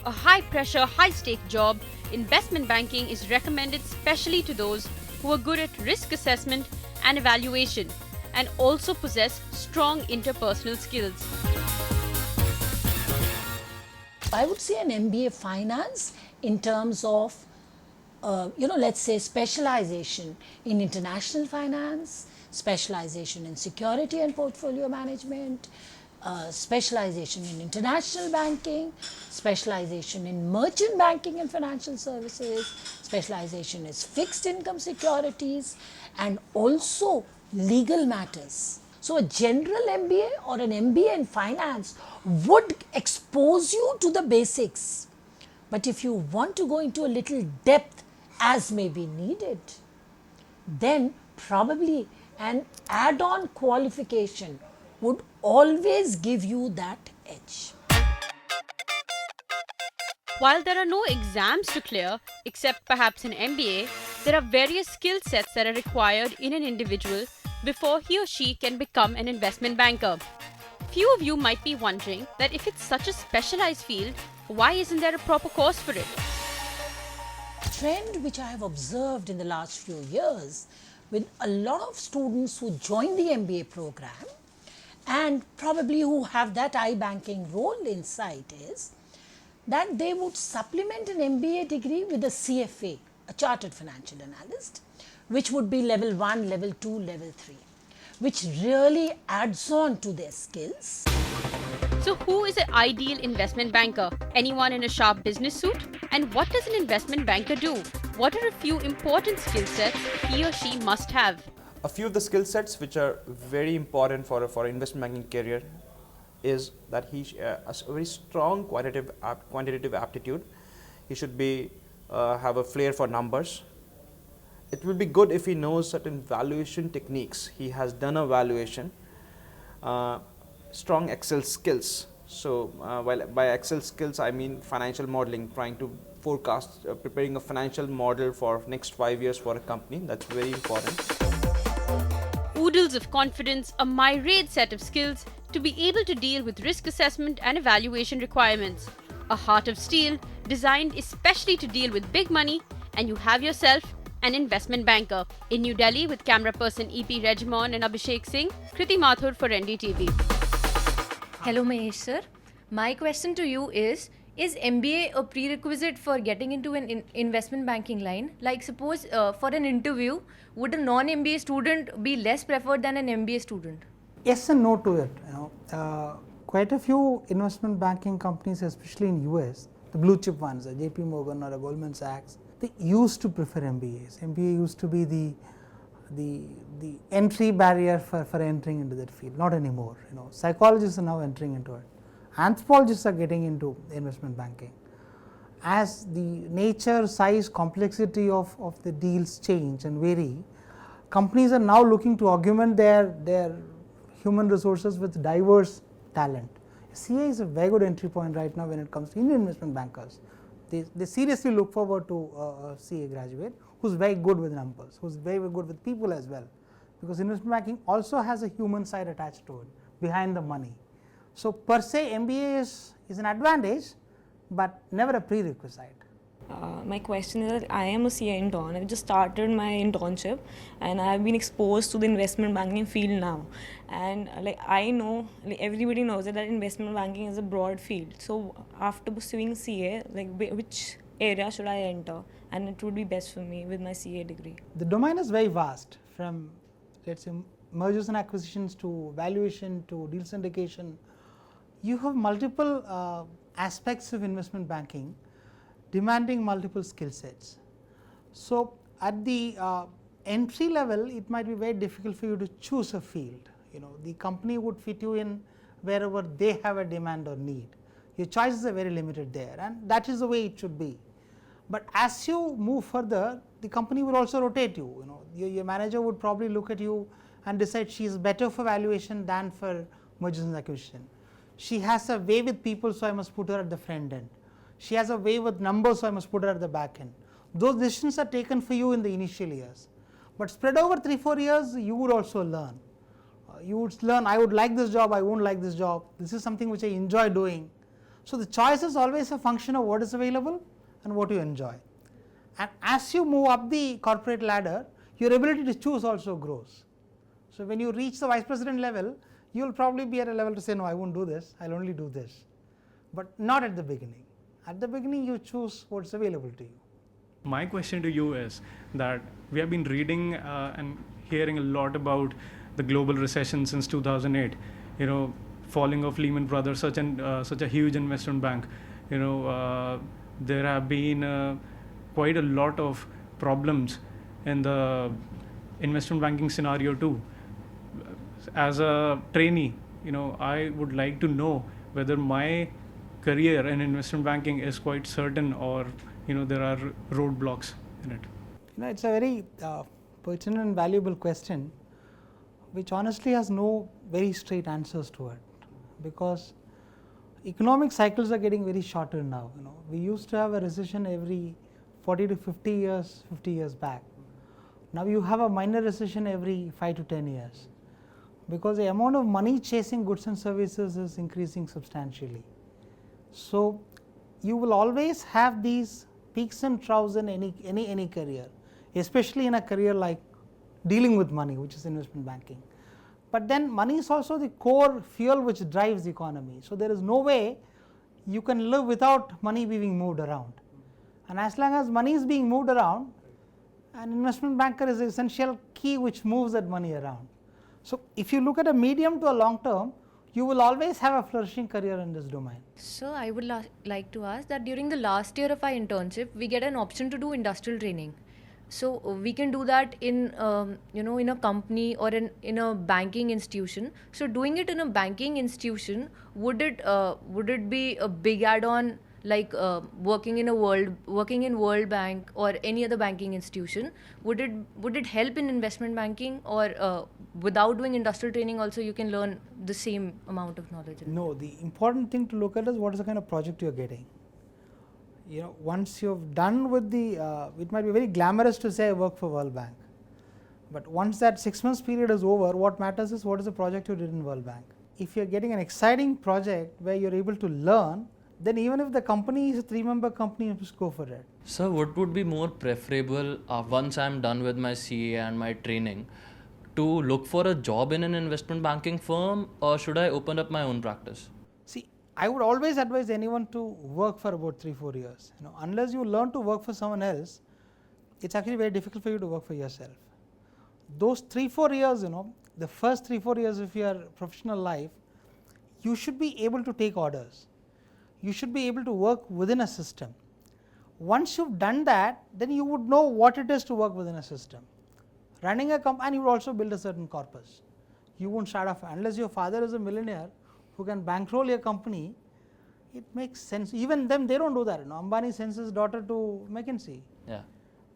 A high-pressure, high-stake job, investment banking is recommended specially to those who are good at risk assessment and evaluation and also possess strong interpersonal skills. I would say an MBA finance in terms of, let's say specialization in international finance, specialization in security and portfolio management, specialization in international banking, specialization in merchant banking and financial services, specialization is fixed income securities, and also legal matters. So a general MBA or an MBA in finance would expose you to the basics. But if you want to go into a little depth as may be needed, then probably an add-on qualification would always give you that edge. While there are no exams to clear, except perhaps an MBA, there are various skill sets that are required in an individual before he or she can become an investment banker. Few of you might be wondering that if it's such a specialized field, why isn't there a proper course for it? A trend which I have observed in the last few years with a lot of students who join the MBA program and probably who have that iBanking role in sight is that they would supplement an MBA degree with a CFA, a Chartered Financial Analyst, which would be level 1, level 2, level 3, which really adds on to their skills. So who is an ideal investment banker? Anyone in a sharp business suit? And what does an investment banker do? What are a few important skill sets he or she must have? A few of the skill sets which are very important for an investment banking career is that he has a very strong quantitative aptitude. He should be have a flair for numbers. It will be good if he knows certain valuation techniques. He has done a valuation. Strong Excel skills. So while by Excel skills I mean financial modeling, trying to forecast, preparing a financial model for next 5 years for a company. That's very important. Oodles of confidence, a myriad set of skills to be able to deal with risk assessment and evaluation requirements. A heart of steel designed especially to deal with big money, and you have yourself an investment banker. In New Delhi with camera person EP Regimon and Abhishek Singh, Kriti Mathur for NDTV. Hello Mahesh sir. My question to you is MBA a prerequisite for getting into an investment banking line? Like suppose for an interview, would a non-MBA student be less preferred than an MBA student? Yes and no to it. Quite a few investment banking companies, especially in US, the blue chip ones, a JP Morgan or a Goldman Sachs, they used to prefer MBAs. MBA used to be the entry barrier for entering into that field. Not anymore. Psychologists are now entering into it. Anthropologists are getting into investment banking. As the nature, size, complexity of the deals change and vary, companies are now looking to augment their human resources with diverse talent. CA is a very good entry point right now when it comes to Indian investment bankers. They seriously look forward to a CA graduate who's very good with numbers, who's very, very good with people as well, because investment banking also has a human side attached to it, behind the money. So per se MBA is an advantage, but never a prerequisite. My question is that I am a CA intern. I've just started my internship and I've been exposed to the investment banking field now. And I know, everybody knows that investment banking is a broad field. So after pursuing CA, which area should I enter? And it would be best for me with my CA degree. The domain is very vast, from let's say mergers and acquisitions to valuation to deal syndication. You have multiple aspects of investment banking demanding multiple skill sets. So at the entry level, it might be very difficult for you to choose a field. The company would fit you in wherever they have a demand or need. Your choices are very limited there, and that is the way it should be. But as you move further, the company will also rotate you. Your manager would probably look at you and decide she is better for valuation than for mergers and acquisition. She has a way with people, so I must put her at the front end. She has a way with numbers, so I must put her at the back end. Those decisions are taken for you in the initial years. But spread over 3-4 years, you would also learn. You would learn, I would like this job, I won't like this job. This is something which I enjoy doing. So the choice is always a function of what is available and what you enjoy. And as you move up the corporate ladder, your ability to choose also grows. So when you reach the vice president level, you will probably be at a level to say, no, I won't do this, I'll only do this. But not at the beginning. At the beginning, you choose what's available to you. My question to you is that we have been reading and hearing a lot about the global recession since 2008. Falling of Lehman Brothers, such a huge investment bank. There have been quite a lot of problems in the investment banking scenario too. As a trainee, I would like to know whether my career in investment banking is quite certain, or there are roadblocks in it. It's a very pertinent and valuable question, which honestly has no very straight answers to it, because economic cycles are getting very shorter now. We used to have a recession every 40 to 50 years back. Now you have a minor recession every 5 to 10 years, because the amount of money chasing goods and services is increasing substantially. So you will always have these peaks and troughs in any career, especially in a career like dealing with money, which is investment banking. But then money is also the core fuel which drives the economy. So there is no way you can live without money being moved around. And as long as money is being moved around, an investment banker is the essential key which moves that money around. So if you look at a medium to a long term, you will always have a flourishing career in this domain. So I would like to ask that during the last year of our internship, we get an option to do industrial training. So we can do that in in a company or in a banking institution. So doing it in a banking institution, would it be a big add-on, like working in World Bank or any other banking institution? Would it help in investment banking, or without doing industrial training also you can learn the same amount of knowledge? No, the important thing to look at is what is the kind of project you are getting. Once you've done with it might be very glamorous to say I work for World Bank, but once that 6 months period is over, what matters is what is the project you did in World Bank. If you're getting an exciting project where you're able to learn, then even if the company is a 3-member company, just go for it. So what would be more preferable once I'm done with my CA and my training, to look for a job in an investment banking firm, or should I open up my own practice? See, I would always advise anyone to work for about 3-4 years. Unless you learn to work for someone else, it's actually very difficult for you to work for yourself. Those 3-4 years, the first 3-4 years of your professional life, you should be able to take orders. You should be able to work within a system. Once you've done that, then you would know what it is to work within a system. Running a company, and you would also build a certain corpus. You won't start off, unless your father is a millionaire who can bankroll your company, it makes sense. Even them, they don't do that. Ambani sends his daughter to McKinsey. Yeah.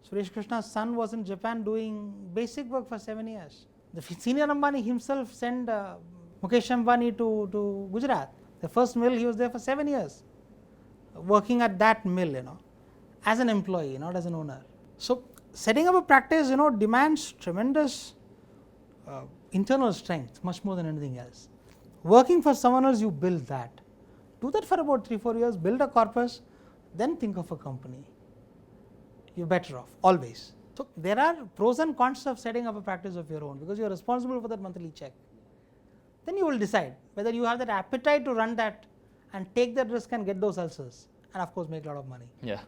Suresh Krishna's son was in Japan doing basic work for 7 years. The senior Ambani himself sent Mukesh Ambani to Gujarat. The first mill, he was there for 7 years, working at that mill, as an employee, not as an owner. So setting up a practice, demands tremendous internal strength, much more than anything else. Working for someone else, you build that. Do that for about 3-4 years, build a corpus, then think of a company. You're better off, always. So there are pros and cons of setting up a practice of your own, because you're responsible for that monthly check. Then you will decide whether you have that appetite to run that and take that risk and get those ulcers, and of course make a lot of money. Yeah.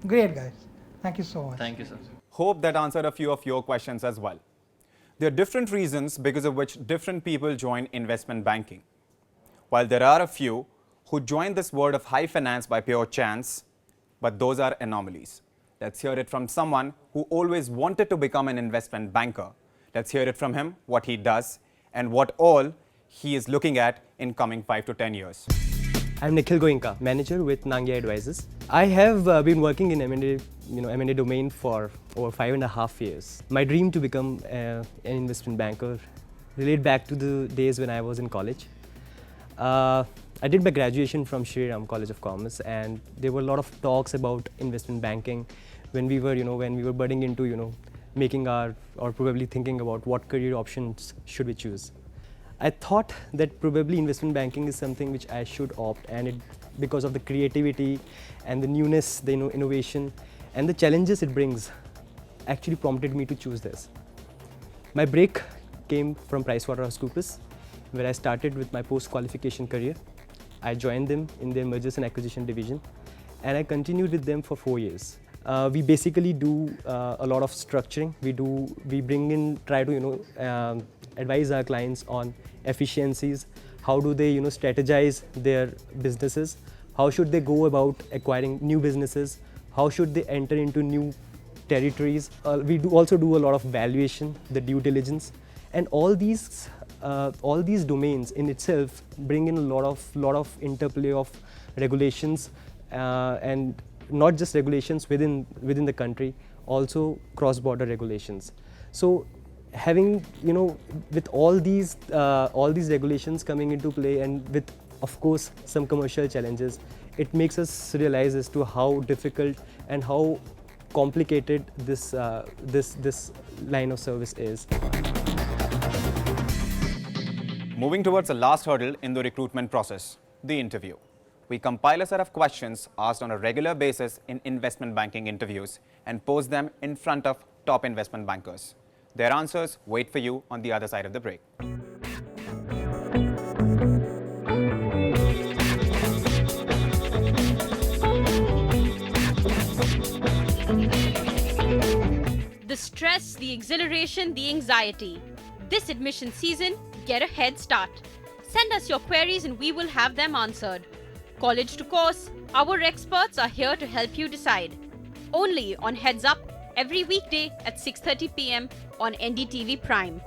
Great, guys. Thank you so much. Thank you, sir. Hope that answered a few of your questions as well. There are different reasons because of which different people join investment banking. While there are a few who join this world of high finance by pure chance, but those are anomalies. Let's hear it from someone who always wanted to become an investment banker. Let's hear it from him, what he does, and what all he is looking at in coming 5 to 10 years. I'm Nikhil Goenka, manager with Nangia Advisors. I have been working in M&A domain for over 5.5 years. My dream to become an investment banker relate back to the days when I was in college. I did my graduation from Shri Ram College of Commerce, and there were a lot of talks about investment banking when we were budding into making or probably thinking about what career options should we choose. I thought that probably investment banking is something which I should opt, and because of the creativity and the newness, the innovation and the challenges it brings actually prompted me to choose this. My break came from PricewaterhouseCoopers, where I started with my post-qualification career. I joined them in their mergers and acquisition division, and I continued with them for 4 years. We basically do a lot of structuring. We bring in, try to advise our clients on efficiencies. How do they strategize their businesses? How should they go about acquiring new businesses? How should they enter into new territories? We also do a lot of valuation, the due diligence, and all these domains in itself bring in a lot of interplay of regulations, and not just regulations within the country, also cross-border regulations. So having with all these regulations coming into play, and with of course some commercial challenges, it makes us realize as to how difficult and how complicated this line of service is. Moving towards the last hurdle in the recruitment process, the interview. We compile a set of questions asked on a regular basis in investment banking interviews and post them in front of top investment bankers. Their answers wait for you on the other side of the break. The stress, the exhilaration, the anxiety. This admission season, get a head start. Send us your queries and we will have them answered. College to course, our experts are here to help you decide. Only on Heads Up, every weekday at 6:30 p.m. on NDTV Prime.